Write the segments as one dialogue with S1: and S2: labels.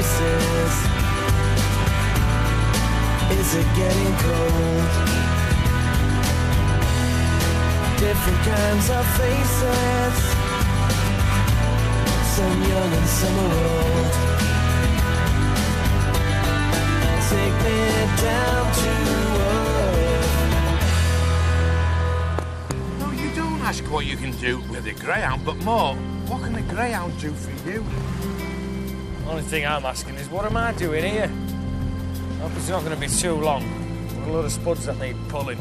S1: faces. Is it getting cold? Different kinds of faces, some young and some are old. Take me down to earth.
S2: No, you don't ask what you can do with a greyhound, but more, what can a greyhound do for you?
S3: Only thing I'm asking is, what am I doing here? I hope it's not going to be too long. Got a load of spuds that need pulling.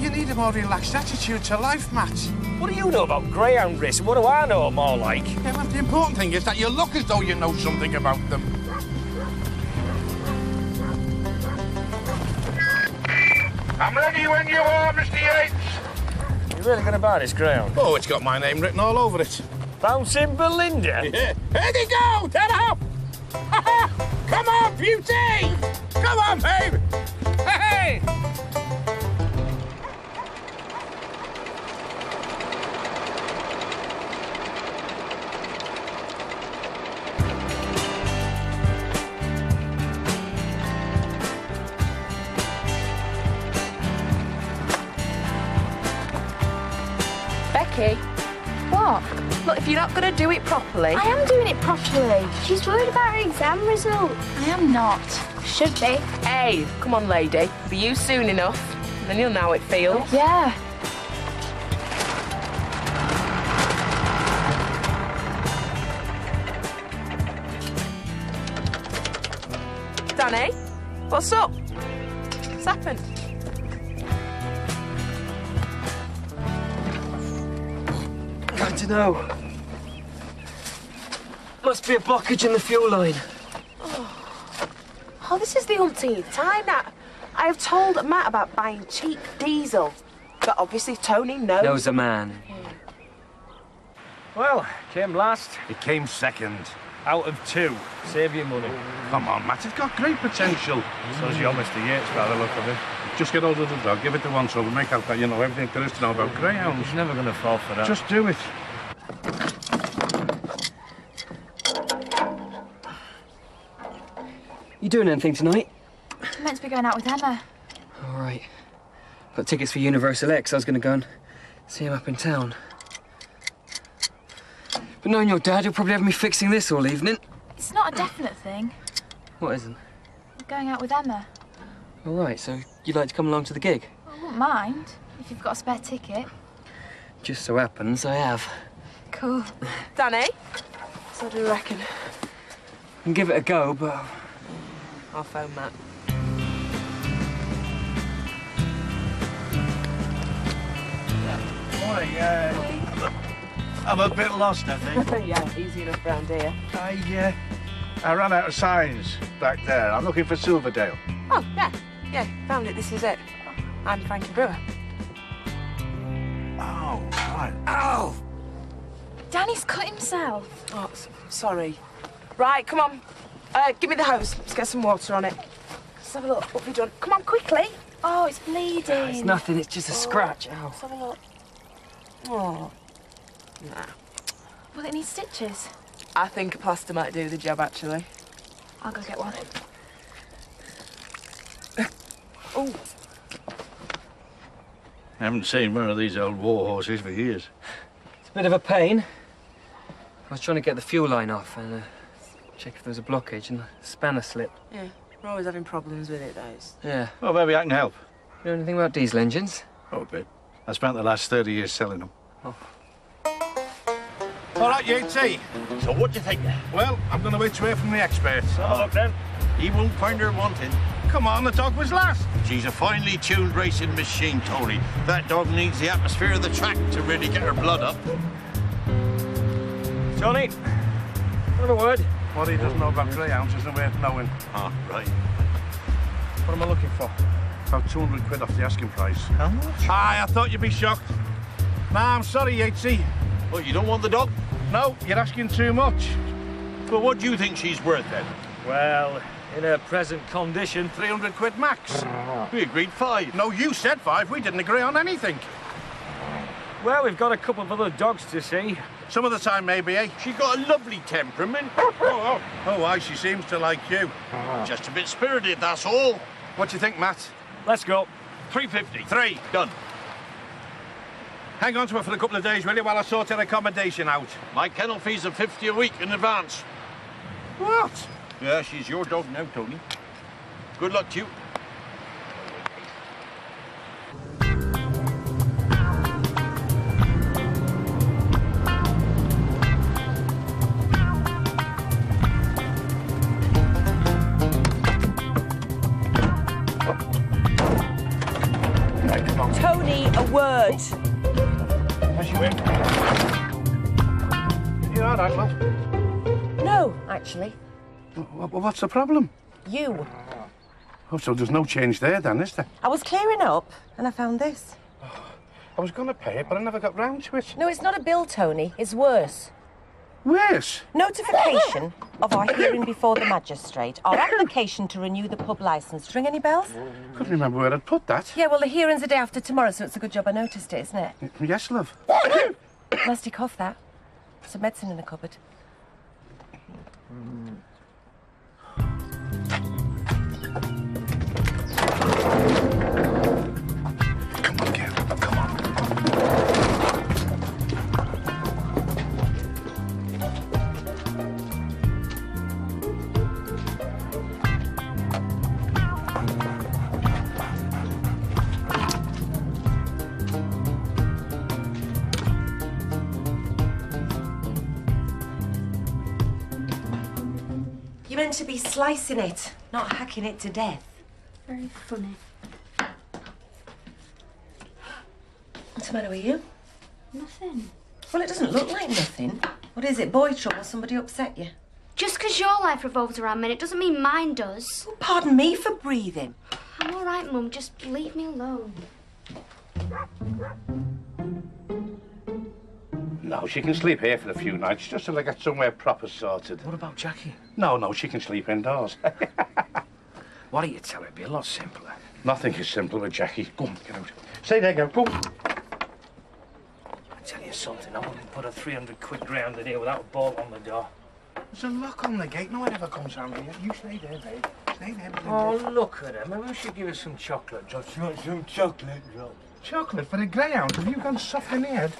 S2: You need a more relaxed attitude to life, Matt.
S3: What do you know about greyhound racing? What do I know more like?
S2: Yeah, well, the important thing is that you look as though you know something about them. I'm ready when you are, Mr. Yates.
S3: You really going to buy this greyhound?
S2: Oh, it's got my name written all over it.
S3: Bouncing Belinda?
S2: Yeah. Here they go! Get up! Come on, beauty! Come on, babe! Hey!
S4: Becky?
S5: What?
S4: Look, if you're not going to do it properly...
S5: I am doing it properly. She's worried about her exam result. I am not. Should be.
S4: Hey, come on, lady. Be you soon enough, and then you'll know how it feels.
S5: Yeah.
S4: Danny, what's up? What's happened?
S6: I don't know. Must be a blockage in the fuel line.
S4: Oh, this is the umpteenth time now. I have told Matt about buying cheap diesel, but obviously Tony knows.
S6: Knows a man.
S3: Well, came last.
S2: It came second.
S3: Out of 2. Save your money.
S2: Come on, Matt, it's got great potential.
S3: So's your Mr. Yates, by the look of it.
S2: Just get hold of the dog, give it to one so we'll make out that you know everything there is to know about greyhounds.
S3: He's never going to fall for that.
S2: Just do it.
S6: You doing anything tonight?
S5: I'm meant to be going out with Emma.
S6: All right. Got tickets for Universal X. I was going to go and see him up in town. But knowing your dad, he'll probably have me fixing this all evening.
S5: It's not a definite thing.
S6: What isn't?
S5: I'm going out with Emma.
S6: All right, so you'd like to come along to the gig?
S5: I wouldn't mind, if you've got a spare ticket.
S6: Just so happens I have.
S5: Cool.
S4: Danny, so do you reckon?
S6: I can give it a go, but...
S4: I'll phone Matt.
S7: Morning, I'm a bit lost, I think.
S4: Yeah, easy enough round here.
S7: I ran out of signs back there. I'm looking for Silverdale.
S4: Oh, yeah, found it. This is it. I'm Frankie Brewer.
S7: Oh, right. Ow!
S5: Danny's cut himself.
S4: Oh, sorry. Right, come on. Give me the hose. Let's get some water on it. Let's have a look. What have you done? Come on, quickly.
S5: Oh, it's bleeding.
S6: It's nothing, it's just a scratch. Ow.
S4: Let's have a look. Oh. Nah.
S5: Will it need stitches?
S4: I think a plaster might do the job, actually.
S5: I'll go get one.
S4: Oh.
S7: I haven't seen one of these old war horses for years.
S6: It's a bit of a pain. I was trying to get the fuel line off and check if there was a blockage and the spanner slipped.
S4: Yeah, we're always having problems with it, those.
S6: Yeah.
S7: Well, maybe I can help.
S6: You know anything about diesel engines?
S7: Oh, a bit. I spent the last 30 years selling them.
S6: Oh.
S2: All right, Yatesy.
S8: So what do you think?
S2: Well, I'm going to wait to hear from the experts.
S8: Oh, look then. He won't find her wanting.
S2: Come on, the dog was last.
S8: She's a finely tuned racing machine, Tony. That dog needs the atmosphere of the track to really get her blood up.
S3: Johnny, have a word.
S2: What he doesn't know about greyhounds isn't worth knowing.
S8: Ah, right.
S3: What am I looking for?
S2: About 200 quid off the asking price.
S8: How much?
S2: Aye, I thought you'd be shocked. Nah, I'm sorry, Yatesy.
S8: Well, you don't want the dog?
S2: No, you're asking too much.
S8: But what do you think she's worth, then?
S3: Well, in her present condition...
S2: 300 quid max.
S8: We agreed 5.
S2: No, you said 5. We didn't agree on anything.
S3: Well, we've got a couple of other dogs to see.
S7: Some of the time, maybe, eh?
S8: She got a lovely temperament.
S7: Oh, why, she seems to like you.
S8: Just a bit spirited, that's all.
S7: What do you think, Matt?
S3: Let's go.
S8: 350.
S7: 3.
S8: Done.
S7: Hang on to her for a couple of days, will you, while I sort her accommodation out?
S8: My kennel fees are 50 a week in advance.
S7: What?
S8: Yeah, she's your dog now, Tony. Good luck to you.
S4: Tony, a word.
S7: As you in. You all right, love?
S9: No, actually.
S7: What's the problem?
S9: You.
S7: Oh, so there's no change there, then, is there?
S9: I was clearing up and I found this.
S7: I was going to pay it, but I never got round to it.
S9: No, it's not a bill, Tony. It's worse.
S7: Worse?
S9: Notification of our hearing before the magistrate. Our application to renew the pub licence. Ring any bells?
S7: Couldn't remember where I'd put that.
S9: Yeah, well, the hearing's the day after tomorrow, so it's a good job I noticed it, isn't it?
S7: Yes, love.
S9: Nasty cough, that. Some medicine in the cupboard.
S7: Come on, girl. Come on.
S9: You're meant to be slicing it, not hacking it to death.
S5: Very funny.
S9: What's the matter with you?
S5: Nothing.
S9: Well, it doesn't look like nothing. What is it, boy trouble? Somebody upset you?
S5: Just because your life revolves around men, it doesn't mean mine does.
S9: Oh, pardon me for breathing.
S5: I'm all right, Mum. Just leave me alone.
S7: No, she can sleep here for a few nights, just till I get somewhere proper sorted.
S3: What about Jackie?
S7: No, she can sleep indoors.
S3: Why don't you tell her it'd be a lot simpler?
S7: Nothing is simple with Jackie. Go on, get out. Stay there, girl. Go on.
S3: I tell you something, I wouldn't put a 300 quid ground in here without a bolt on the door.
S7: There's a lock on the gate. No one ever comes round here. You stay there, babe. Stay there.
S3: Oh, look at her. Maybe we should give her some chocolate. Just you want some chocolate, John?
S7: Chocolate for a greyhound? Have you gone soft in the head?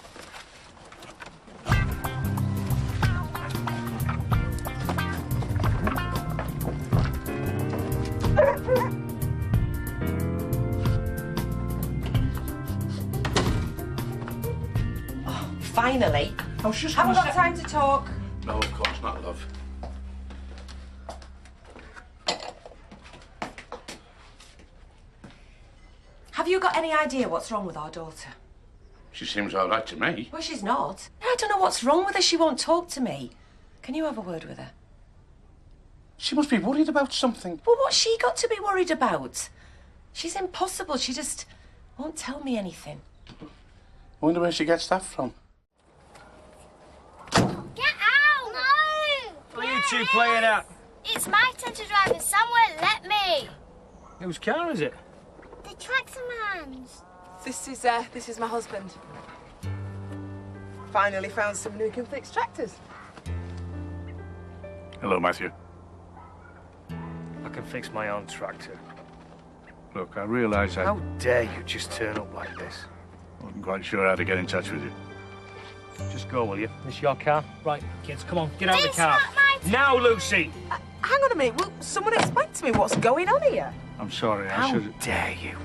S9: Finally.
S7: I was just
S9: Haven't
S7: gonna
S9: got
S7: say-
S9: time to talk.
S7: No, of course not, love.
S9: Have you got any idea what's wrong with our daughter?
S7: She seems all right to me.
S9: Well, she's not. I don't know what's wrong with her. She won't talk to me. Can you have a word with her?
S7: She must be worried about something.
S9: Well, what's she got to be worried about? She's impossible. She just won't tell me anything.
S7: I wonder where she gets that from.
S5: Get out! No!
S3: What are you two playing at?
S5: It's my turn to drive us somewhere. Let me.
S3: Whose car is it?
S5: The tractor man's.
S4: This is my husband. Finally found someone who can fix tractors.
S7: Hello, Matthew.
S3: I can fix my own tractor.
S7: Look, I realise I
S3: How dare you just turn up like this?
S7: wasn't quite sure how to get in touch with you.
S3: Just go, will you? This your car? Right, kids, come on, get out of the
S5: It's
S3: car.
S5: not my
S3: Now, Lucy!
S4: Hang on a minute. Will someone explain to me what's going on here?
S7: I'm sorry, I
S3: How
S7: should...
S3: dare you?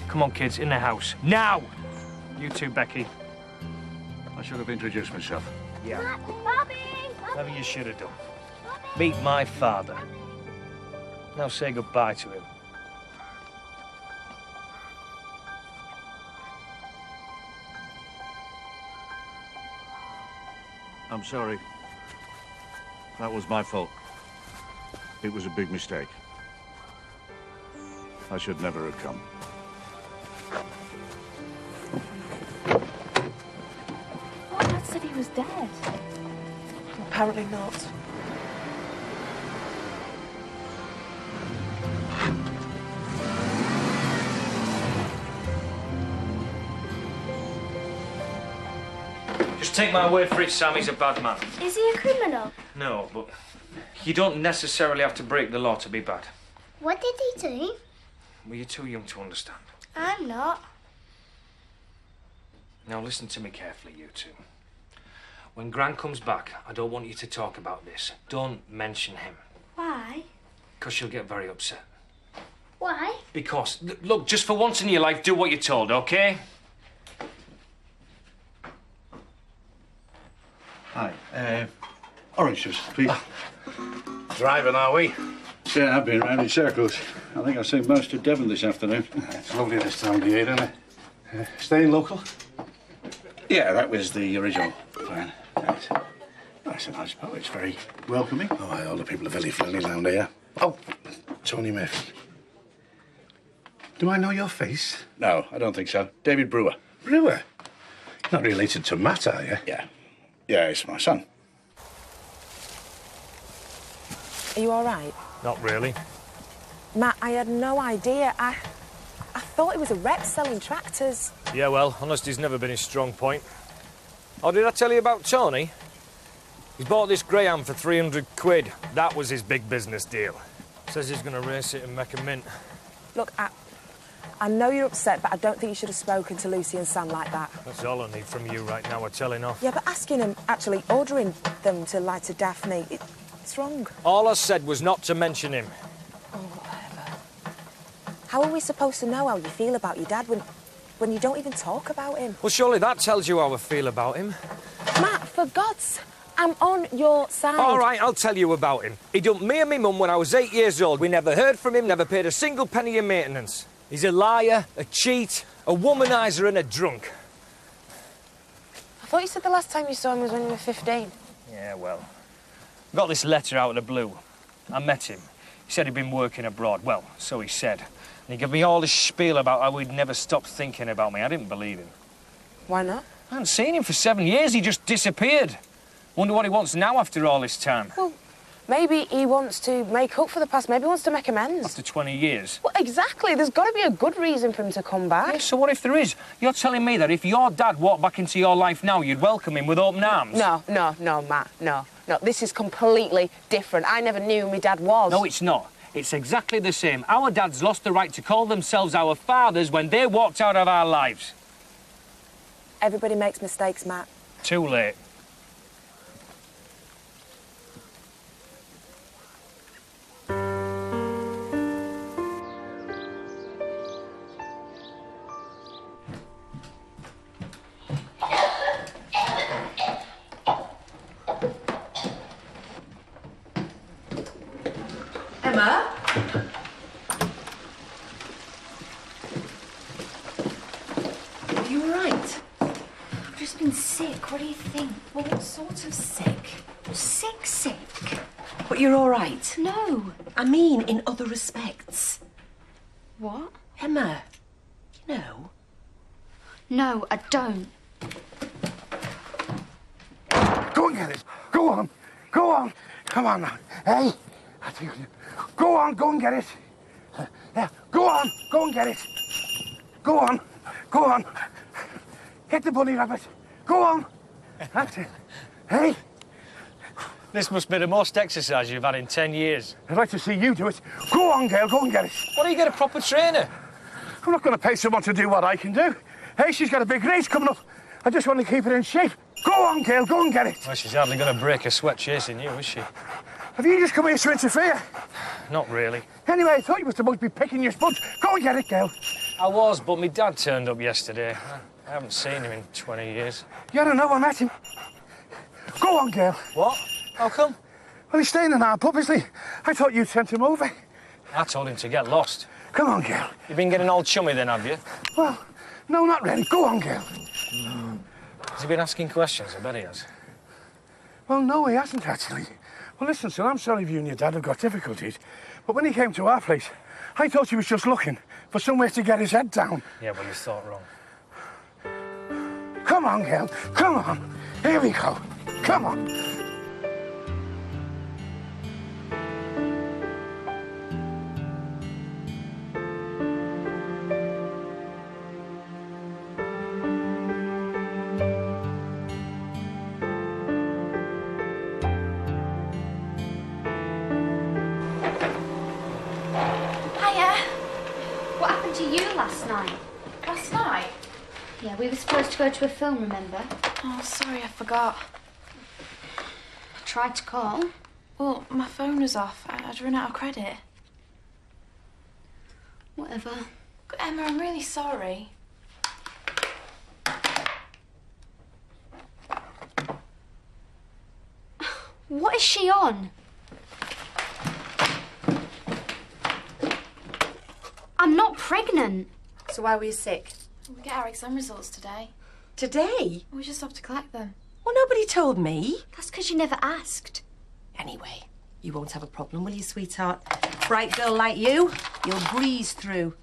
S3: Come on, kids, in the house. Now! You too, Becky.
S7: I should have introduced myself.
S3: Yeah,
S5: Bobby!
S3: maybe you should have done. Meet my father. Now say goodbye to him.
S10: I'm sorry. That was my fault. It was a big mistake. I should never have come.
S5: Oh, Dad said he was dead.
S4: Apparently not.
S3: Just take my word for it, Sam, he's a bad man.
S5: Is he a criminal?
S3: No, but you don't necessarily have to break the law to be bad.
S5: What did he do?
S3: Well, you're too young to understand.
S5: I'm not.
S3: Now listen to me carefully, you two. When Gran comes back, I don't want you to talk about this. Don't mention him.
S5: Why?
S3: Because she'll get very upset.
S5: Why?
S3: Because, look, just for once in your life, do what you're told, okay?
S7: Hi. Orange juice, please.
S2: Driving, are we?
S7: Yeah, I've been round in circles. I think I've seen most of Devon this afternoon.
S2: It's lovely this time of year, isn't it? Staying local?
S7: Yeah, that was the original plan. Right. That's a nice boat. It's very welcoming.
S2: Oh, aye, all the people are very friendly round here. Oh, Tony Murphy. Do I know your face?
S7: No, I don't think so. David Brewer.
S2: Brewer? Not related to Matt, are you?
S7: Yeah. Yeah, it's my son.
S4: Are you all right?
S3: Not really.
S4: Matt, I had no idea. I thought he was a rep selling tractors.
S3: Yeah, well, honesty's never been his strong point. Oh, did I tell you about Tony? He's bought this Greyhound for 300 quid. That was his big business deal. Says he's going to race it and make a mint.
S4: Look, I know you're upset, but I don't think you should have spoken to Lucy and Sam like that.
S3: That's all I need from you right now, we're telling off.
S4: Yeah, but asking them, actually ordering them to lie to Daphne, it's wrong.
S3: All I said was not to mention him.
S4: Oh, whatever. How are we supposed to know how you feel about your dad when you don't even talk about him?
S3: Well, surely that tells you how I feel about him.
S4: Matt, for God's... I'm on your side.
S3: All right, I'll tell you about him. He dumped me and my mum when I was 8 years old. We never heard from him, never paid a single penny in maintenance. He's a liar, a cheat, a womanizer and a drunk.
S4: I thought you said the last time you saw him was when you were 15.
S3: Yeah, well, got this letter out of the blue. I met him. He said he'd been working abroad. Well, so he said. And he gave me all this spiel about how he'd never stopped thinking about me. I didn't believe him.
S4: Why not?
S3: I hadn't seen him for 7 years. He just disappeared. Wonder what he wants now after all this time.
S4: Well, maybe he wants to make up for the past. Maybe he wants to make amends.
S3: After 20 years?
S4: Well, exactly. There's got to be a good reason for him to come back.
S3: Yeah, so what if there is? You're telling me that if your dad walked back into your life now, you'd welcome him with open arms?
S4: No, Matt, no. This is completely different. I never knew who my dad was.
S3: No, it's not. It's exactly the same. Our dads lost the right to call themselves our fathers when they walked out of our lives.
S4: Everybody makes mistakes, Matt.
S3: Too late.
S4: Emma?
S11: Are you all right? I've just been sick. What do you think?
S12: Well, what sort of sick?
S11: Sick.
S12: But you're all right?
S11: No.
S12: I mean, in other respects.
S11: What?
S12: Emma, you know.
S11: No, I don't.
S2: Go and get it. Go on. Go on. Come on now. Hey. Go on, go and get it. Yeah, go on, go and get it. Go on, go on. Get the bunny rabbit. Go on. That's it. Hey.
S3: This must be the most exercise you've had in 10 years.
S2: I'd like to see you do it. Go on, girl, go and get it.
S3: Why don't you get a proper trainer?
S2: I'm not going to pay someone to do what I can do. Hey, she's got a big race coming up. I just want to keep her in shape. Go on, girl, go and get it.
S3: Well, she's hardly going to break a sweat chasing you, is she?
S2: Have you just come here to interfere?
S3: Not really.
S2: Anyway, I thought you were supposed to be picking your spuds. Go and get it, girl.
S3: I was, but my dad turned up yesterday. I haven't seen him in 20 years.
S2: You don't know I met him. Go on, girl.
S3: What? How come?
S2: Well, he's staying in our pub, isn't he? I thought you'd sent him over.
S3: I told him to get lost.
S2: Come on, girl.
S3: You've been getting all chummy then, have you?
S2: Well, no, not really. Go on, girl.
S3: Has he been asking questions? I bet he has.
S2: Well, no, he hasn't, actually. Well, listen, son, I'm sorry if you and your dad have got difficulties, but when he came to our place, I thought he was just looking for somewhere to get his head down.
S3: Yeah, well, you thought wrong.
S2: Come on, girl. Come on. Here we go. Come on.
S5: night.
S11: Last night?
S5: Yeah, we were supposed to go to a film, remember?
S11: Oh, sorry, I forgot.
S5: I tried to call.
S11: Well, my phone was off. I'd run out of credit.
S5: Whatever.
S11: Emma, I'm really sorry.
S5: What is she on? I'm not pregnant.
S9: So why were you sick?
S11: We get our exam results today.
S9: Today?
S11: We just have to collect them.
S9: Well, nobody told me.
S5: That's because you never asked.
S9: Anyway, you won't have a problem, will you, sweetheart? Bright girl like you, you'll breeze through.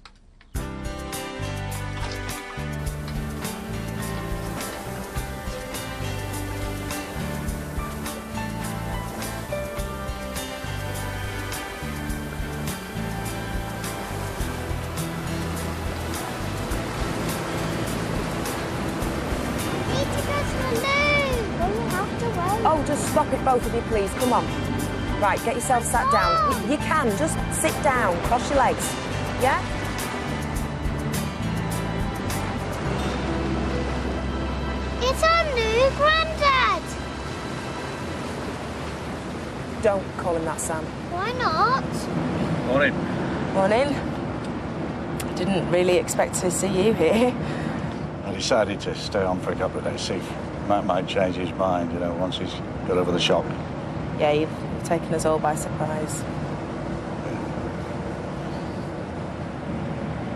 S4: Oh, just stop it, both of you, please. Come on. Right, get yourself sat down. You can, just sit down, cross your legs. Yeah?
S5: It's our new granddad.
S4: Don't call him that, Sam.
S5: Why not?
S7: Morning.
S4: Morning. Didn't really expect to see you here.
S7: I decided to stay on for a couple of days, see if Matt might change his mind, you know, once he's got over the shock.
S4: Yeah, you've taken us all by surprise.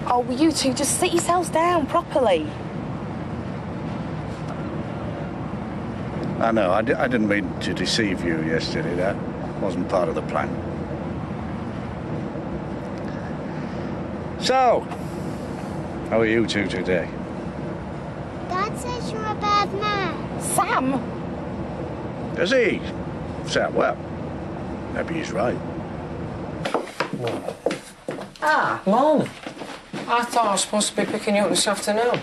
S4: Oh, will you two just sit yourselves down properly?
S7: I know, I didn't mean to deceive you yesterday. That wasn't part of the plan. So, how are you two today?
S5: Dad says you're a bad man.
S4: Sam!
S7: Does he? Sam, well, maybe he's right.
S6: Ah, Mum. I thought I was supposed to be picking you up this afternoon.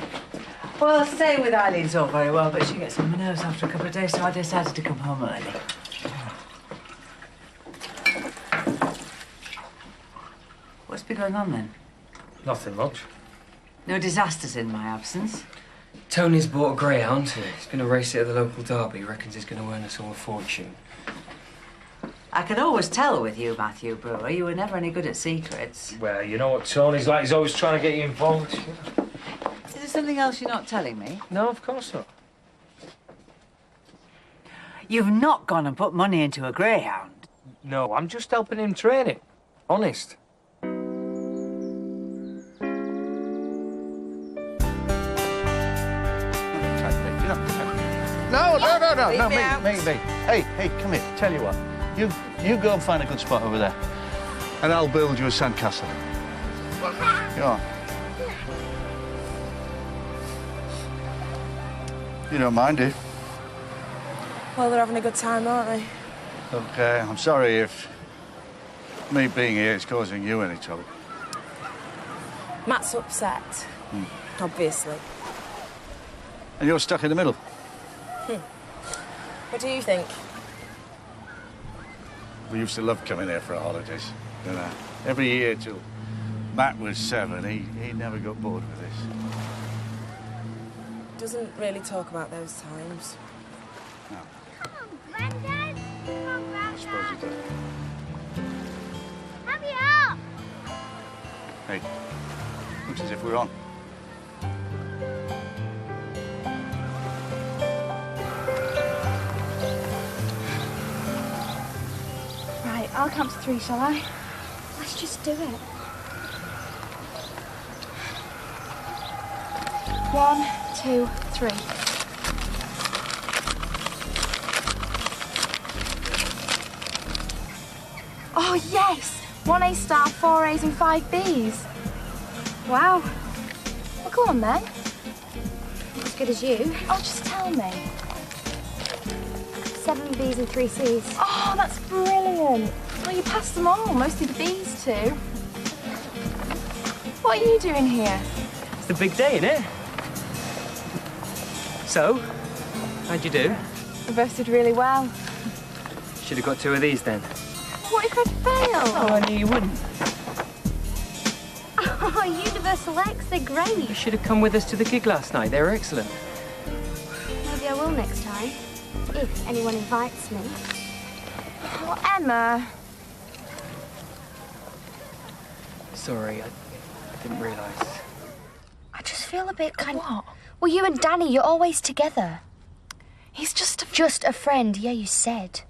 S13: Well, staying with Eileen's all very well, but she gets on my nerves after a couple of days, so I decided to come home early. What's been going on then?
S6: Nothing much.
S13: No disasters in my absence.
S6: Tony's bought a greyhound. He's going to race it at the local derby. He reckons he's going to earn us all a fortune.
S13: I can always tell with you, Matthew Brewer. You were never any good at secrets.
S3: Well, you know what Tony's like. He's always trying to get you involved.
S13: Is there something else you're not telling me?
S3: No, of course not.
S13: You've not gone and put money into a greyhound.
S3: No, I'm just helping him train it. Honest.
S7: No, me. Hey, come here. Tell you what, you go and find a good spot over there, and I'll build you a sandcastle. Go on. You don't mind, do you?
S4: Well, they're having a good time, aren't they?
S7: Okay, I'm sorry if me being here is causing you any trouble.
S4: Matt's upset, obviously.
S7: And you're stuck in the middle.
S4: What do you think?
S7: We used to love coming here for our holidays. You know, every year till Matt was 7, he never got bored with this.
S4: Doesn't really talk about those times.
S7: No.
S5: Come on, Granddad. Come on, Granddad.
S7: I suppose he does.
S5: Hurry up.
S7: Hey, looks as if we're on.
S11: Right, I'll count to 3, shall I?
S5: Let's just do it.
S11: 1, 2, 3. Oh, yes! 1 A star, 4 A's and 5 B's. Wow. Well, go on then.
S5: As good as you.
S11: Oh, just tell me.
S5: 7 B's and 3 C's.
S11: Oh, that's brilliant. Well, you passed them all, mostly the B's too. What are you doing here?
S6: It's the big day, innit? So, how'd you do?
S11: We both did really well.
S6: Should have got 2 of these then.
S11: What if I'd failed?
S13: Oh, I knew you wouldn't.
S5: Oh, you'd have Universal X, they're great.
S6: You should have come with us to the gig last night. They were excellent.
S5: Maybe I will next time, if anyone invites me.
S11: Well, Emma.
S6: Sorry, I didn't realise.
S11: I just feel a bit kind of... What? Well, you and Danny, you're always together. He's just a... Just a friend, yeah, you said.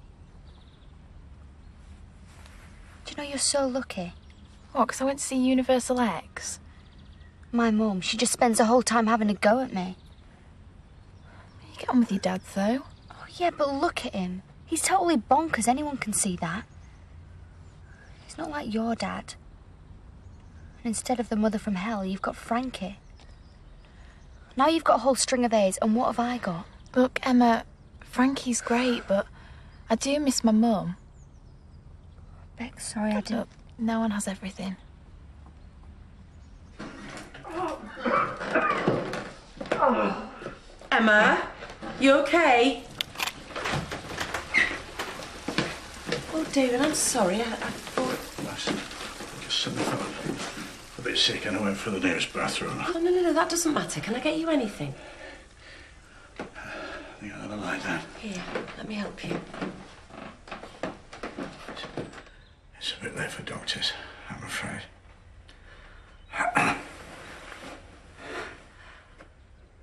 S11: Do you know you're so lucky?
S14: What, because I went to see Universal X?
S11: My mum, she just spends the whole time having a go at me.
S14: You get on with your dad, though.
S11: Oh, yeah, but look at him. He's totally bonkers. Anyone can see that. He's not like your dad. And instead of the mother from hell, you've got Frankie. Now you've got a whole string of A's, and what have I got?
S14: Look, Emma, Frankie's great, but I do miss my mum.
S11: Bex, sorry, I didn't...
S14: Look, no one has everything.
S12: Emma, you okay? Oh, David, I'm sorry. I thought...
S10: Just suddenly felt a bit sick and I went for the nearest bathroom.
S12: Oh, no, that doesn't matter. Can I get you anything?
S10: I think I'll have a lie down.
S12: Here, let me help you.
S10: It's a bit late for doctors, I'm afraid.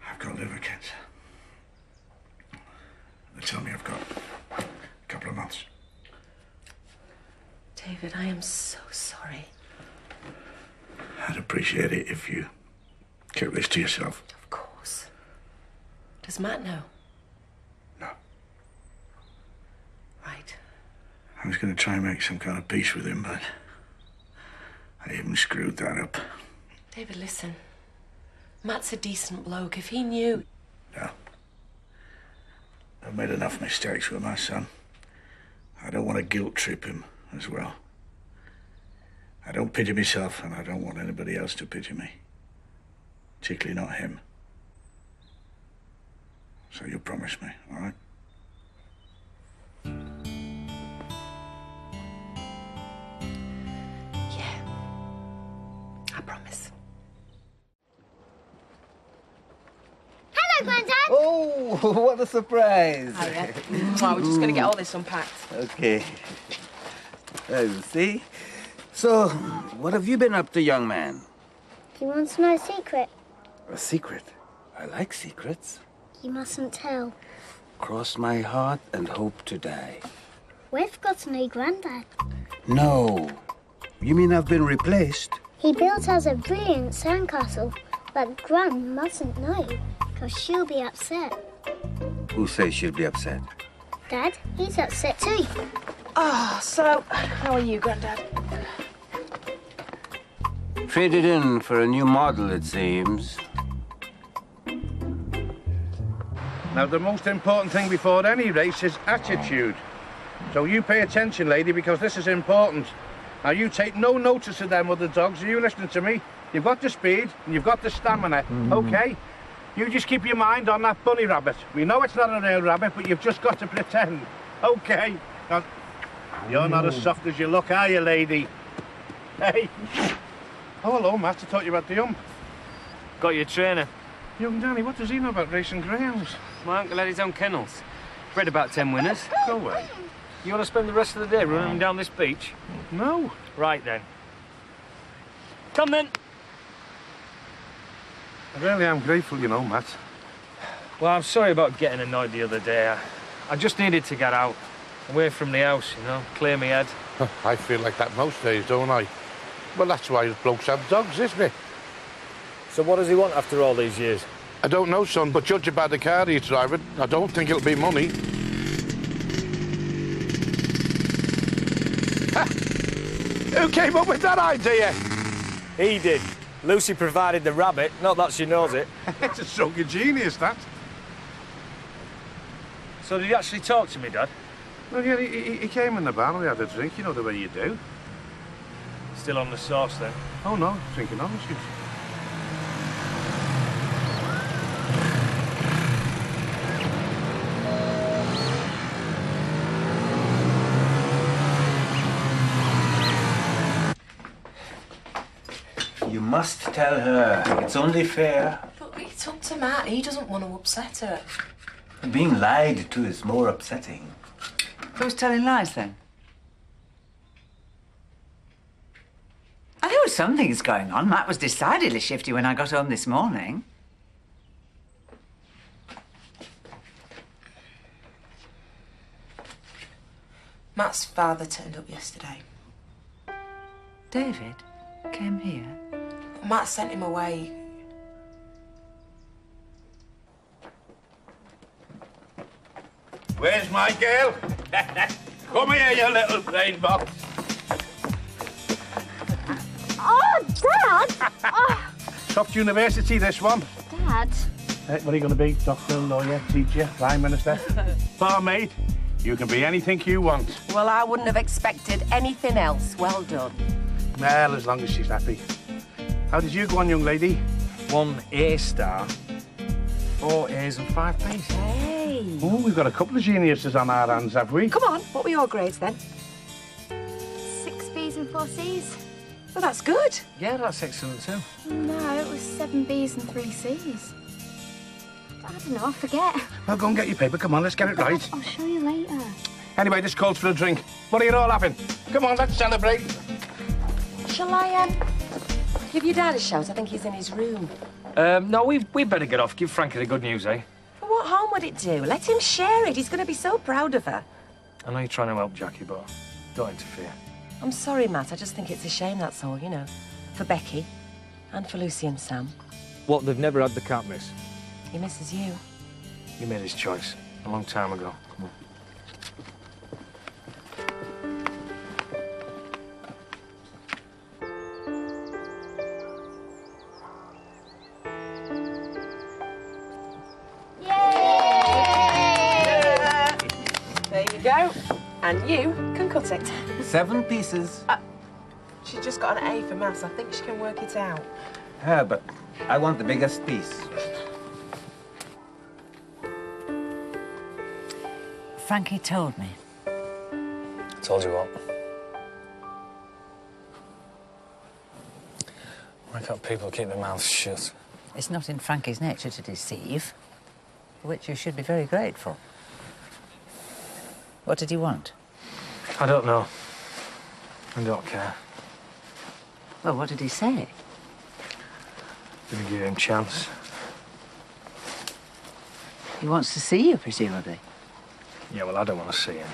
S10: I've got liver cancer. They tell me I've got a couple of months.
S12: David, I am so sorry.
S10: I'd appreciate it if you kept this to yourself.
S12: Of course. Does Matt know?
S10: No.
S12: Right.
S10: I was going to try and make some kind of peace with him, but I even screwed that up.
S12: David, listen. Matt's a decent bloke. If he knew...
S10: No. I've made enough mistakes with my son. I don't want to guilt trip him as well. I don't pity myself, and I don't want anybody else to pity me. Particularly not him. So you promise me, all right?
S12: Yeah. I promise.
S5: Hello, Grandad.
S15: Oh, what a surprise.
S4: Hiya. Well, we're just going to get all this unpacked.
S15: Okay. See? So, what have you been up to, young man?
S5: Do you want to know a secret?
S15: A secret? I like secrets.
S5: You mustn't tell.
S15: Cross my heart and hope to die.
S5: We've got a new Grandad.
S15: No. You mean I've been replaced?
S5: He built us a brilliant sandcastle, but Gran mustn't know, because she'll be upset.
S15: Who says she'll be upset?
S5: Dad, he's upset too.
S4: Oh, so, how are you, Grandad?
S15: Traded in for a new model, it seems.
S2: Now, the most important thing before any race is attitude. So you pay attention, lady, because this is important. Now, you take no notice of them other dogs. Are you listening to me? You've got the speed and you've got the stamina, okay? You just keep your mind on that bunny rabbit. We know it's not a real rabbit, but you've just got to pretend, okay? Now, you're not as soft as you look, are you, lady? Hey. Oh, hello, Matt. I thought you had the ump.
S3: Got your trainer.
S2: Young Danny, what does he know about racing greyhounds?
S6: My uncle had his own kennels. Bred about 10 winners.
S2: Go away.
S3: You want to spend the rest of the day running down this beach?
S2: No.
S3: Right then. Come then.
S2: I really am grateful, you know, Matt.
S3: Well, I'm sorry about getting annoyed the other day. I just needed to get out, away from the house, you know, clear my head.
S16: I feel like that most days, don't I? Well, that's why blokes have dogs, isn't it?
S3: So what does he want after all these years?
S16: I don't know, son, but judging by the car he's driving, I don't think it'll be money. Who came up with that idea?
S3: He did. Lucy provided the rabbit, not that she knows it.
S2: It's a stroke of genius, that.
S3: So did he actually talk to me, Dad?
S2: Well, yeah, he came in the bar and we had a drink, you know, the way you do.
S3: Still on the sauce, then?
S2: Oh, no, drinking on the juice.
S15: You must tell her. It's only fair.
S12: Look, it's up to Matt. He doesn't want to upset her.
S15: Being lied to is more upsetting.
S13: Who's telling lies, then? I knew something's going on. Matt was decidedly shifty when I got home this morning.
S12: Matt's father turned up yesterday.
S13: David came here?
S12: Matt sent him away.
S8: Where's my girl? Come here, you little brain box.
S5: Oh, Dad! Oh,
S2: Soft university, this one.
S5: Dad.
S2: What are you going to be? Doctor, lawyer, teacher, prime minister? Barmaid? You can be anything you want.
S9: Well, I wouldn't have expected anything else. Well done.
S2: Well, as long as she's happy. How did you go on, young lady?
S3: 1 A star, 4 A's and 5 B's.
S9: Hey.
S2: Oh, we've got a couple of geniuses on our hands, have we?
S9: Come on, what were your grades then?
S11: 6 B's and 4 C's.
S9: Well, that's good.
S3: Yeah, that's excellent too.
S11: No, it was 7 B's and 3 C's. I don't know, I forget.
S2: Well, go and get your paper. Come on, let's get it right.
S11: I'll show you later.
S2: Anyway, this calls for a drink. What are you all having? Come on, let's celebrate.
S9: Shall I, give your dad a shout? I think he's in his room.
S3: No, we'd better get off. Give Frankie the good news, eh?
S9: Well, what harm would it do? Let him share it. He's going to be so proud of her.
S3: I know you're trying to help Jackie, but don't interfere.
S9: I'm sorry, Matt. I just think it's a shame, that's all, you know. For Becky and for Lucy and Sam.
S3: What, they've never had the cat miss?
S9: He misses you.
S3: He made his choice a long time ago. Come on.
S4: There you go. And you can cut it.
S15: 7 pieces.
S4: She's just got an A for maths. I think she can work it out.
S15: Yeah, but I want the biggest piece.
S13: Frankie told me.
S3: Told you what? Why can't people keep their mouths shut?
S13: It's not in Frankie's nature to deceive, for which you should be very grateful. What did he want?
S3: I don't know. I don't care.
S13: Well, what did he say?
S3: Didn't give him a chance.
S13: He wants to see you, presumably.
S3: Yeah, well, I don't want to see him.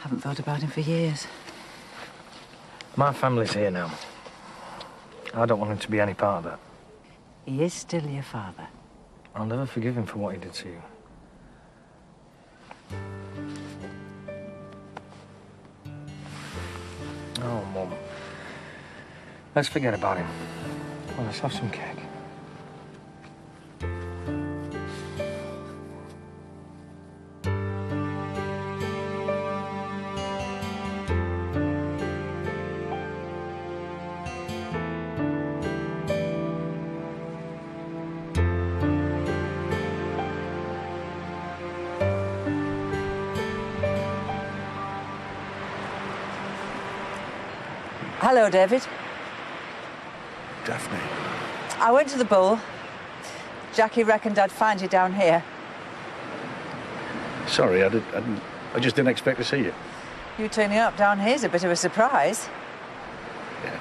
S13: Haven't thought about him for years.
S3: My family's here now. I don't want him to be any part of that.
S13: He is still your father.
S3: I'll never forgive him for what he did to you. Oh, Mum. Let's forget about him. Well, let's have some cake.
S13: Hello, David.
S10: Daphne.
S13: I went to the Bull. Jackie reckoned I'd find you down here.
S10: Sorry, I just didn't expect to see you.
S13: You turning up down here's a bit of a surprise.
S10: Yeah.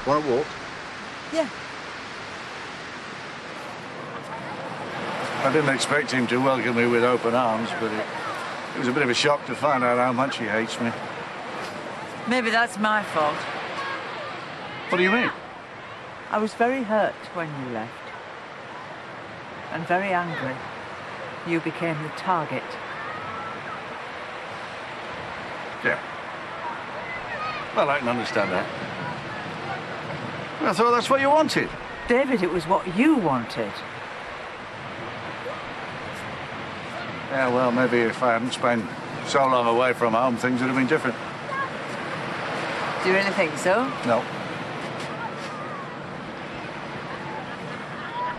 S10: Want to walk?
S13: Yeah.
S10: I didn't expect him to welcome me with open arms, but it was a bit of a shock to find out how much he hates me.
S13: Maybe that's my fault.
S10: What do you mean?
S13: I was very hurt when you left. And very angry. You became the target.
S10: Yeah. Well, I can understand that. I thought that's what you wanted.
S13: David, it was what you wanted.
S10: Yeah, well, maybe if I hadn't spent so long away from home, things would have been different.
S13: Do you really think so?
S10: No.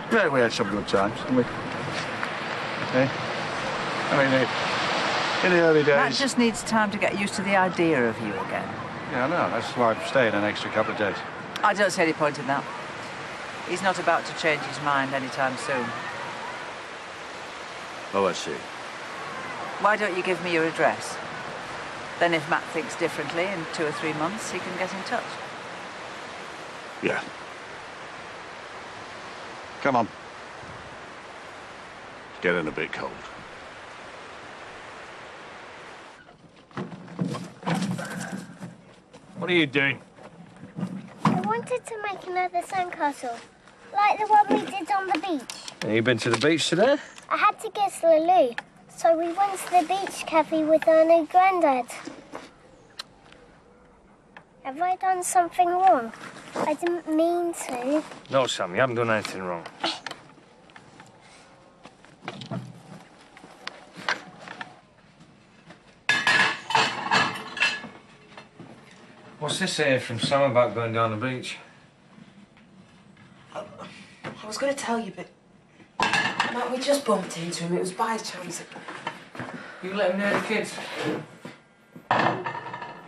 S10: Yeah, we had some good times, didn't we? Hey? I mean,
S7: In the early days.
S13: Matt just needs time to get used to the idea of you again.
S7: Yeah, I know. That's why I'm staying an extra couple of days.
S13: I don't see any point in that. He's not about to change his mind anytime soon.
S7: Oh, I see.
S13: Why don't you give me your address? Then if Matt thinks differently in 2 or 3 months, he can get in touch.
S7: Yeah. Come on. It's getting a bit cold.
S3: What are you doing?
S5: I wanted to make another sandcastle, like the one we did on the beach.
S3: Have you been to the beach today?
S5: I had to get to the loo, so we went to the beach cafe with our new granddad. Have I done something wrong? I didn't mean to.
S3: No, Sam, you haven't done anything wrong. What's this here from Sam about going down the beach?
S12: I was going to tell you, but Matt, we just bumped into him. It was by chance.
S3: You let him near the kids?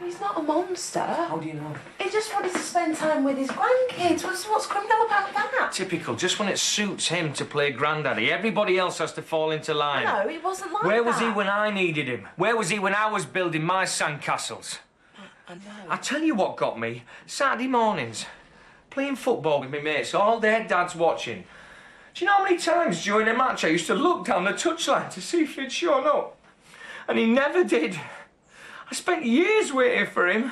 S12: He's not a monster.
S3: How do you know?
S12: He just wanted to spend time with his grandkids. What's criminal about that?
S3: Typical. Just when it suits him to play granddaddy, everybody else has to fall into line.
S12: No, it wasn't like
S3: Where was
S12: that.
S3: he when I needed him? Where was he when I was building my sandcastles?
S12: I know.
S3: I tell you what got me. Saturday mornings, playing football with my mates, all their dads watching. Do you know how many times during a match I used to look down the touchline to see if he'd shown up? And he never did. I spent years waiting for him.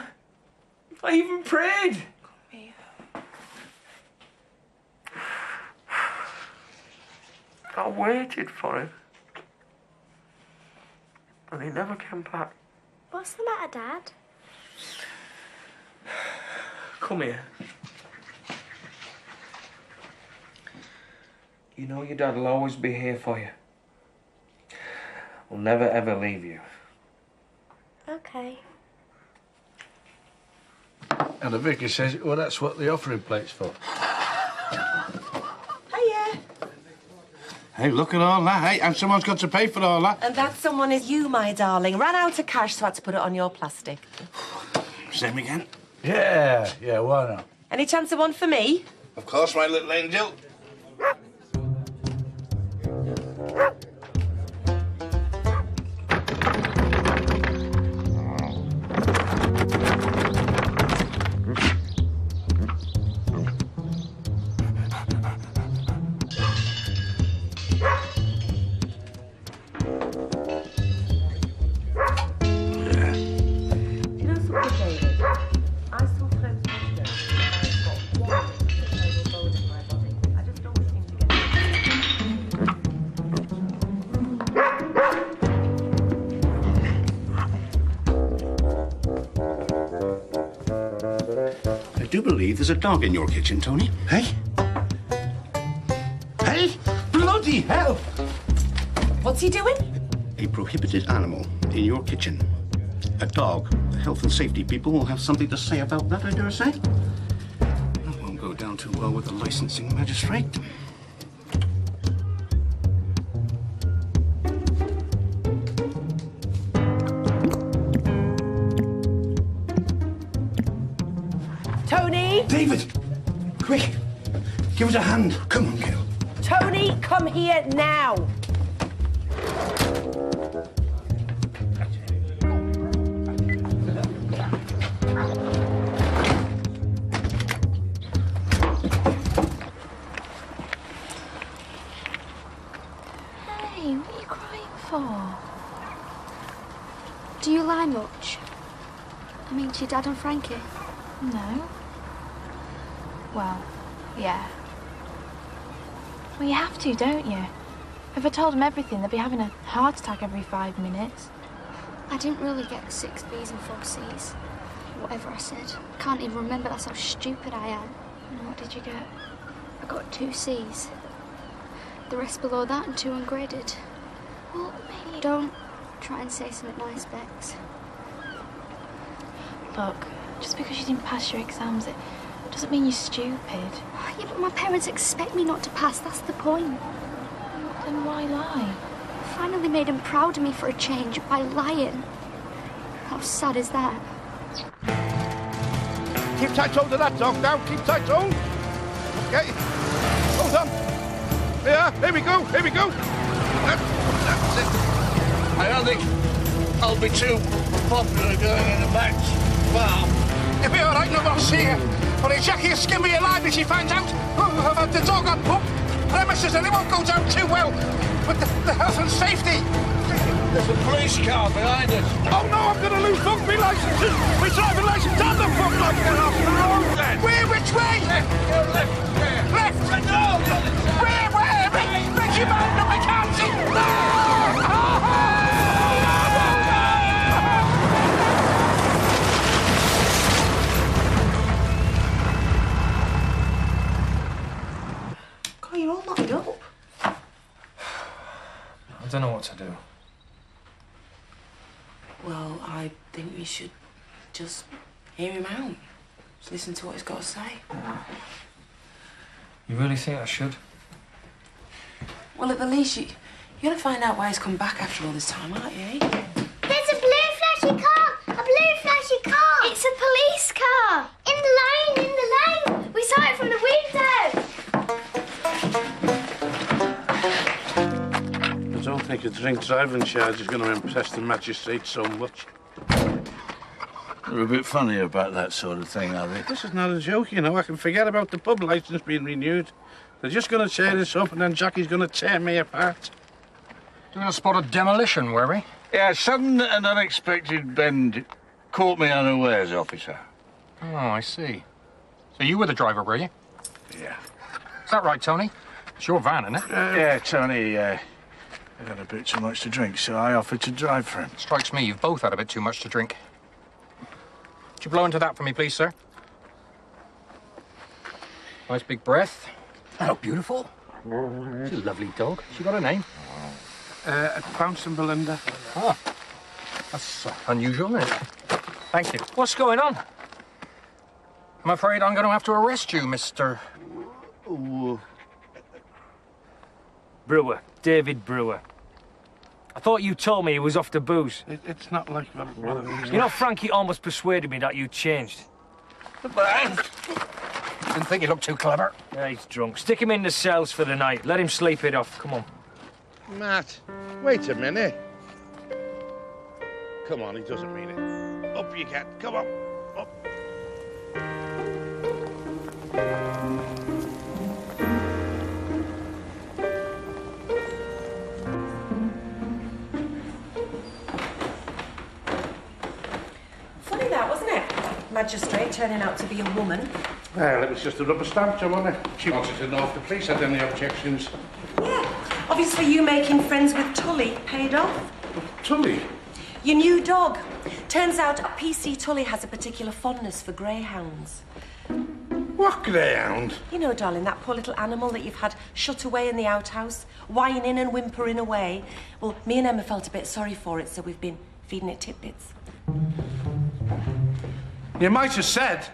S3: I even prayed. I waited for him. And he never came back.
S5: What's the matter, Dad?
S3: Come here. You know your dad will always be here for you. We'll never ever leave you.
S5: Okay.
S7: And the vicar says, well, that's what the offering plate's for.
S12: Hiya.
S10: Hey, look at all that, hey? And someone's got to pay for all that.
S12: And that someone is you, my darling. Ran out of cash, so I had to put it on your plastic.
S10: Same again?
S7: Yeah, why not?
S12: Any chance of one for me?
S10: Of course, my little angel. I do believe there's a dog in your kitchen, Tony. Hey? Hey? Bloody hell!
S12: What's he doing?
S10: A prohibited animal in your kitchen. A dog. The health and safety people will have something to say about that, I dare say. That won't go down too well with the licensing magistrate.
S12: Tony!
S10: David! Quick! Give us a hand. Come on, girl.
S12: Tony, come here now.
S11: Hey, what are you crying for? Do you lie much? I mean, to your dad and Frankie?
S14: No. Well, yeah. Well, you have to, don't you? If I told them everything, they'd be having a heart attack every 5 minutes.
S11: I didn't really get 6 B's and 4 C's. Whatever I said. Can't even remember, that's how stupid I am.
S14: And what did you get?
S11: I got 2 C's. The rest below that and 2 ungraded.
S14: Well, maybe...
S11: Don't try and say something nice, Bex.
S14: Look, just because you didn't pass your exams, it doesn't mean you're stupid.
S11: Yeah, but my parents expect me not to pass, that's the point.
S14: Then why lie?
S11: finally made him proud of me for a change by lying. How sad is that?
S16: Keep tight hold of that dog now. Keep tight hold. Okay. Hold on. Yeah, here we go. Here we go. That's it.
S10: I don't think I'll be too popular going in the back bar.
S2: You'll be all right, no one'll see you. But Jackie will skin me alive if she finds out about the dog on pup. Premises, and it won't go down too well with the health and safety.
S10: There's a police car behind us.
S2: Oh no, I'm going to lose both my licenses. My driving license and the fuck like get off the road then. Where, which way?
S10: Left. Where?
S2: Left.
S10: No.
S2: Where? Reggie Mountain, I can't see. No!
S12: God, you're all knocked up.
S3: I don't know what to do.
S12: Well, I think we should just hear him out. Just listen to what he's got to say.
S3: You really think I should?
S12: Well, at the least, you're going to find out why he's come back after all this time, aren't you?
S5: There's a blue flashy car! A blue flashy car! It's a police car! In the lane! We saw it from the window!
S10: I don't think a drink driving charge is going to impress the magistrate so much. They're a bit funny about that sort of thing, are they? This is not a joke, you know. I can forget about the pub licence being renewed. They're just going to tear this up and then Jackie's going to tear me apart.
S17: We're going to spot a demolition, were we?
S10: Yeah, a sudden and unexpected bend caught me unawares, officer.
S17: Oh, I see. So you were the driver, were you?
S10: Yeah.
S17: Is that right, Tony? It's your van, isn't it?
S10: Yeah, Tony, I had a bit too much to drink, so I offered to drive for him.
S17: Strikes me you've both had a bit too much to drink. Would you blow into that for me, please, sir? Nice big breath. Oh, beautiful. She's a lovely dog. She got a name?
S10: Pounce and Belinda.
S17: Ah, that's unusual, isn't it? Thank you. What's going on? I'm afraid I'm going to have to arrest you, Mr.
S3: Brewer. David Brewer. I thought you told me he was off the booze.
S10: It's not like that.
S3: You know, Frankie almost persuaded me that you changed.
S17: Didn't think he looked too clever.
S3: Yeah, he's drunk. Stick him in the cells for the night. Let him sleep it off. Come on.
S16: Matt, wait a minute. Come on, he doesn't mean it. Up you get. Come on. Up.
S9: Funny that, wasn't it? Magistrate turning out to be a woman.
S16: Well, it was just a rubber stamp, wasn't it? She wanted to know if the police had any objections.
S9: Yeah. Obviously, you making friends with Tully paid off.
S16: Tully?
S9: Your new dog. Turns out PC Tully has a particular fondness for greyhounds.
S16: What greyhound?
S9: You know, darling, that poor little animal that you've had shut away in the outhouse, whining and whimpering away. Well, me and Emma felt a bit sorry for it, so we've been feeding it tidbits.
S10: You might have said.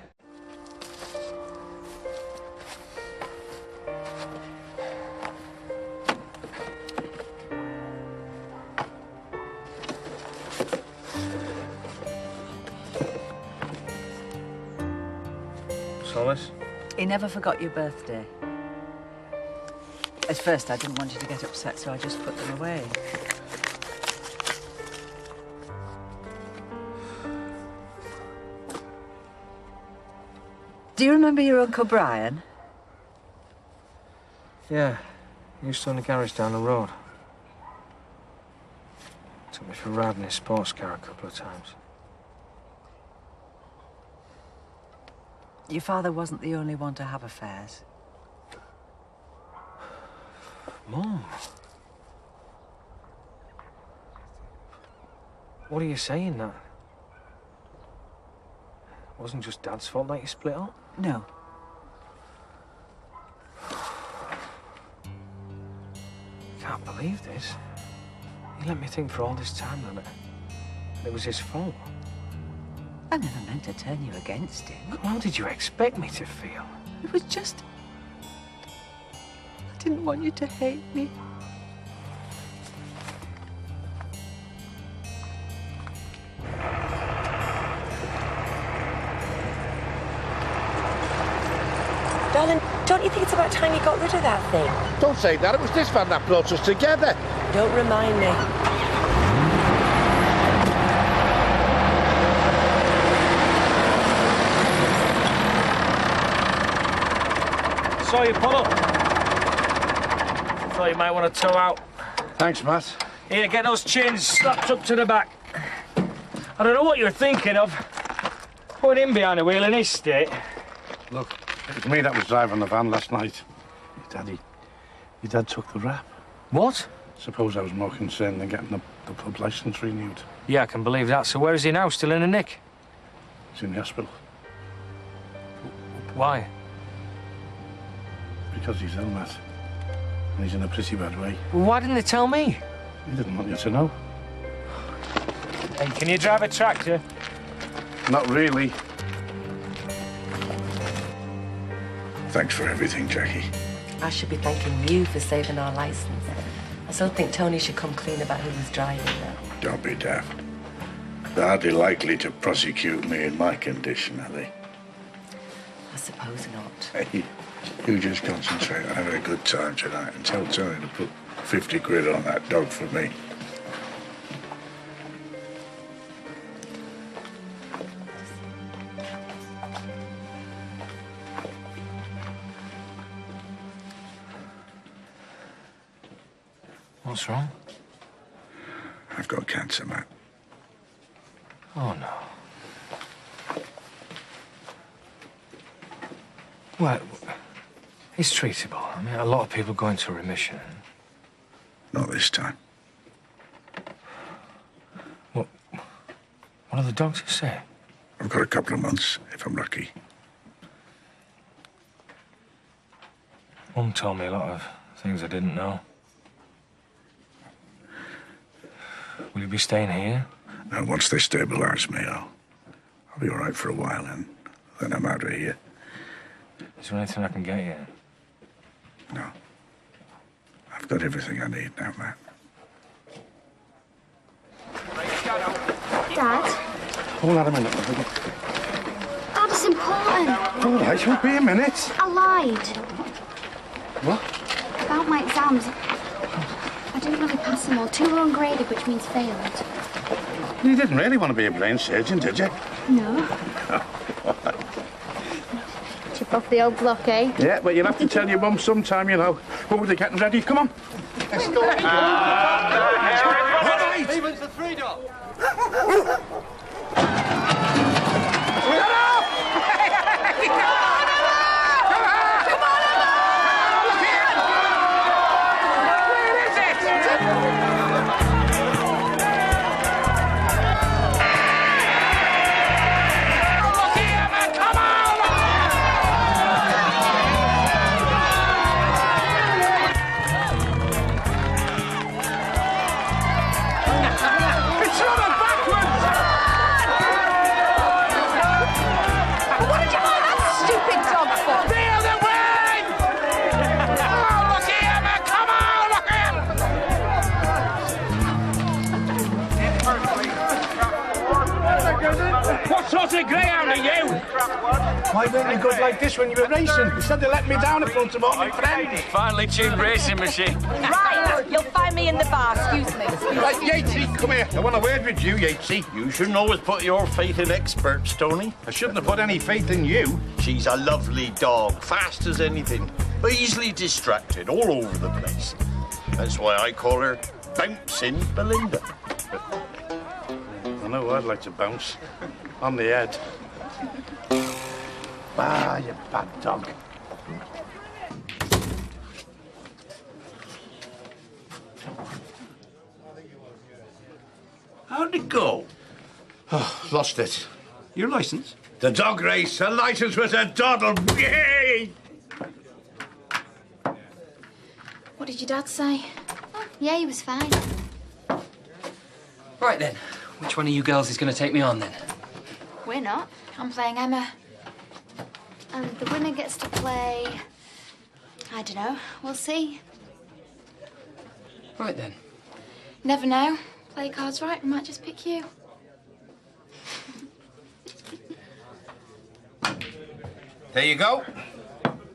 S3: Solace?
S13: He never forgot your birthday. At first, I didn't want you to get upset, so I just put them away. Do you remember your Uncle Brian?
S3: Yeah. He used to own a garage down the road. Took me for a ride in his sports car a couple of times.
S13: Your father wasn't the only one to have affairs.
S3: Mum. What are you saying, that? It wasn't just Dad's fault that you split up?
S13: No.
S3: Can't believe this. He let me think for all this time that it was his fault.
S13: I never meant to turn you against him.
S3: How did you expect me to feel?
S13: It was just... I didn't want you to hate me.
S9: Darling, don't you think it's about time you got rid of that thing?
S16: Don't say that. It was this van that brought us together.
S9: Don't remind me.
S3: Saw you pull up. Thought you might want to tow out.
S2: Thanks, Matt.
S3: Here, get those chains strapped up to the back. I don't know what you're thinking of. Putting him behind the wheel in his state.
S2: Look, it was me that was driving the van last night. Your dad took the rap.
S3: What?
S2: Suppose I was more concerned than getting the pub licence renewed.
S3: Yeah, I can believe that. So where is he now? Still in a nick?
S2: He's in the hospital.
S3: Why?
S2: Because he's ill, Matt. And he's in a pretty bad way.
S3: Well, why didn't they tell me?
S2: He didn't want you to know.
S3: Hey, can you drive a tractor?
S2: Not really.
S10: Thanks for everything, Jackie.
S9: I should be thanking you for saving our license. I still think Tony should come clean about who was driving now.
S10: Don't be daft. They're hardly likely to prosecute me in my condition, are they?
S9: I suppose not.
S10: Hey, you just concentrate on having a good time tonight and tell Tony to put 50 quid on that dog for me.
S3: What's wrong?
S10: I've got cancer, Matt.
S3: Oh, no. Well, it's treatable. I mean, a lot of people go into remission.
S10: Not this time.
S3: What do the doctors say?
S10: I've got a couple of months, if I'm lucky.
S3: Mum told me a lot of things I didn't know. Will you be staying here?
S10: And once they stabilise me, I'll be all right for a while, and then I'm out of here.
S3: Is there anything I can get you?
S10: No. I've got everything I need now, Matt.
S11: Dad?
S2: Hold on a minute.
S11: Dad, it's important.
S2: All right, won't be a minute.
S11: I lied.
S2: What?
S11: About my exams. I didn't really pass them all. 2 were ungraded, which means failed.
S2: You didn't really want to be a brain surgeon, did you?
S11: No. Chip off the old block, eh?
S2: Yeah, but you'll have to tell your mum sometime, you know. Oh, they're getting ready. Come on. Let's go.
S6: Leaving's the 3 dot.
S3: What sort of greyhound are you?
S2: Why weren't you good like this when you were racing? Instead of letting me down in front of all my friends.
S3: Finally tuned racing machine.
S9: Right, you'll find me in the bar. Excuse me.
S2: Right, Yatesy, come here. I want a word with you, Yatesy.
S8: You shouldn't always put your faith in experts, Tony.
S2: I shouldn't have put any faith in you.
S8: She's a lovely dog, fast as anything, but easily distracted all over the place. That's why I call her Bouncing Belinda.
S2: I know I'd like to bounce. On the head. Ah, you bad dog.
S8: How'd it go?
S2: Oh, lost it.
S16: Your licence?
S10: The dog race, the licence was a doddle. Yay!
S11: What did your dad say? Oh, yeah, he was fine.
S6: Right then, which one of you girls is going to take me on then?
S11: We're not. I'm playing Emma. And the winner gets to play... I don't know. We'll see.
S6: Right then.
S11: Never know. Play your cards right, we might just pick you.
S16: There you go.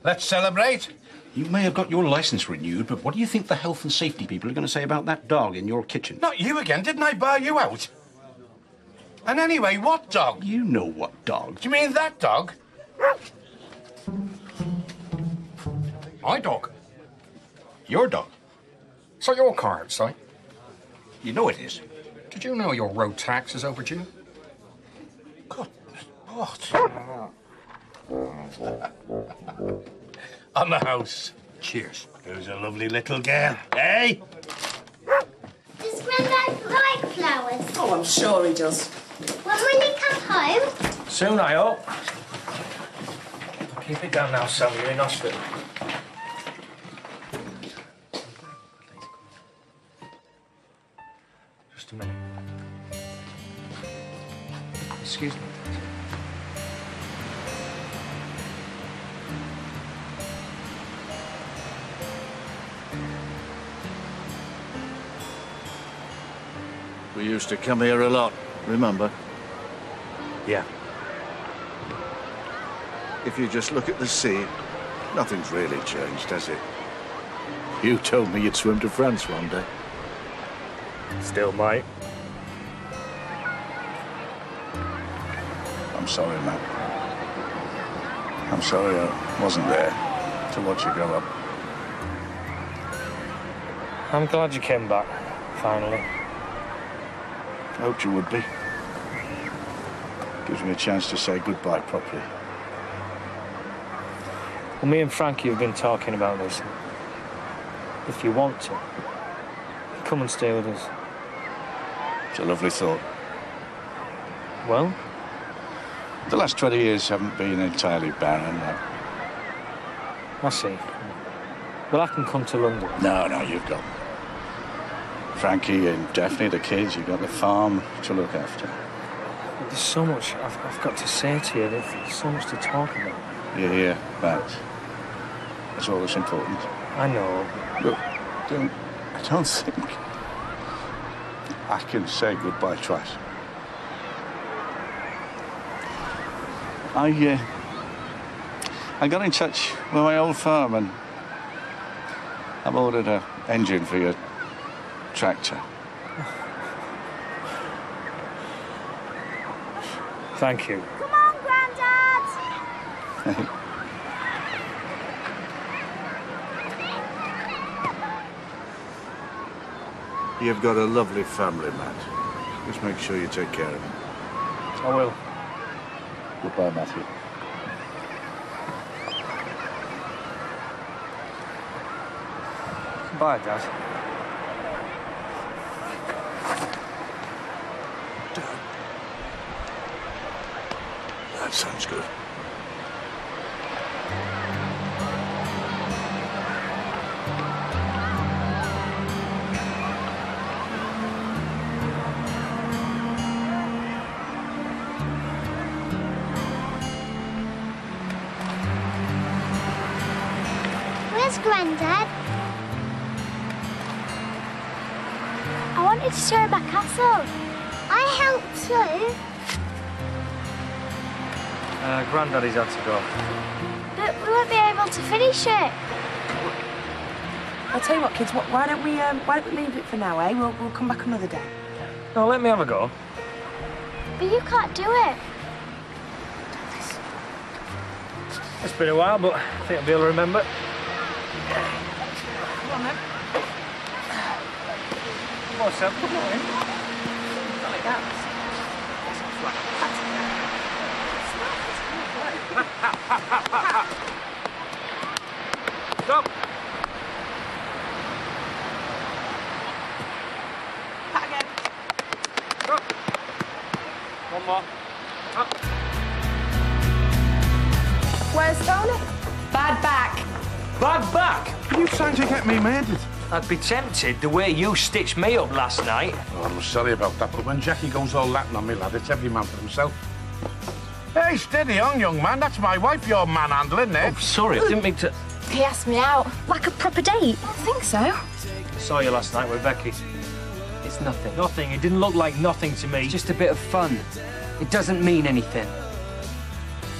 S16: Let's celebrate.
S18: You may have got your license renewed, but what do you think the health and safety people are going to say about that dog in your kitchen?
S16: Not you again. Didn't I bar you out? And anyway, what dog?
S18: You know what dog.
S16: Do you mean that dog?
S17: My dog. Your dog. So your car outside?
S18: You know it is.
S17: Did you know your road tax is overdue?
S16: What? On the house.
S18: Cheers.
S16: Who's a lovely little girl? Hey?
S5: Does Grandad like flowers?
S4: Oh, I'm sure he does.
S5: When will he come home?
S3: Soon, I hope. Keep it down now, Sam. You're in hospital. Just a minute. Excuse me.
S10: We used to come here a lot, remember?
S3: Yeah.
S10: If you just look at the sea, nothing's really changed, has it? You told me you'd swim to France one day.
S3: Still might.
S10: I'm sorry, Matt. I'm sorry I wasn't there to watch you grow up.
S3: I'm glad you came back, finally.
S10: Hoped you would be. Gives me a chance to say goodbye properly.
S3: Well, me and Frankie have been talking about this. If you want to, come and stay with us.
S10: It's a lovely thought.
S3: Well?
S10: The last 20 years haven't been entirely barren.
S3: I see. Well, I can come to London.
S10: No, you've got Frankie and Daphne, the kids. You've got the farm to look after.
S3: There's so much I've got to say to you. There's so much to talk about.
S10: You're here, Matt. That's all that's important.
S3: I know.
S10: Look, I don't think I can say goodbye twice. I got in touch with my old firm and I've ordered an engine for your tractor.
S3: Thank you.
S5: Come on, Grandad!
S10: You've got a lovely family, Matt. Just make sure you take care of them.
S3: I will.
S10: Goodbye, Matthew.
S3: Bye, Dad.
S10: That sounds good.
S5: Where's Grandad? I wanted to show him my castle. I helped too.
S3: Granddaddy's had to go.
S5: But we won't be able to finish it.
S4: I'll tell you what, kids. Why don't we leave it for now, eh? We'll come back another day.
S3: No, let me have a go.
S5: But you can't do it.
S3: It's been a while, but I think I'll be able to remember.
S4: Come on, then.
S3: Come on, Sam. Come on, in.
S4: Not like that.
S3: Stop!
S4: Pat again.
S3: Stop! One more. Up.
S4: Where's Tony? Bad back.
S3: Bad back?
S16: Are you trying to get me murdered?
S3: I'd be tempted the way you stitched me up last night.
S16: Oh, I'm sorry about that, but when Jackie goes all Latin on me, lad, it's every man for himself. Hey, steady on, young man. That's my wife you're manhandling, eh?
S3: Oh, sorry, I didn't mean to...
S11: He asked me out. Like a proper date? I think so.
S3: Saw you last night with Becky.
S6: It's nothing.
S3: Nothing. It didn't look like nothing to me.
S6: Just a bit of fun. It doesn't mean anything.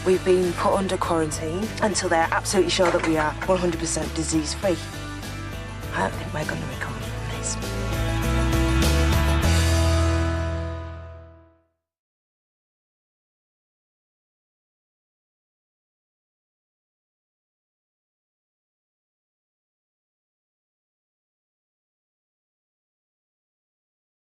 S12: We've been put under quarantine until they're absolutely sure that we are 100% disease-free. I don't think we're going to recover from this.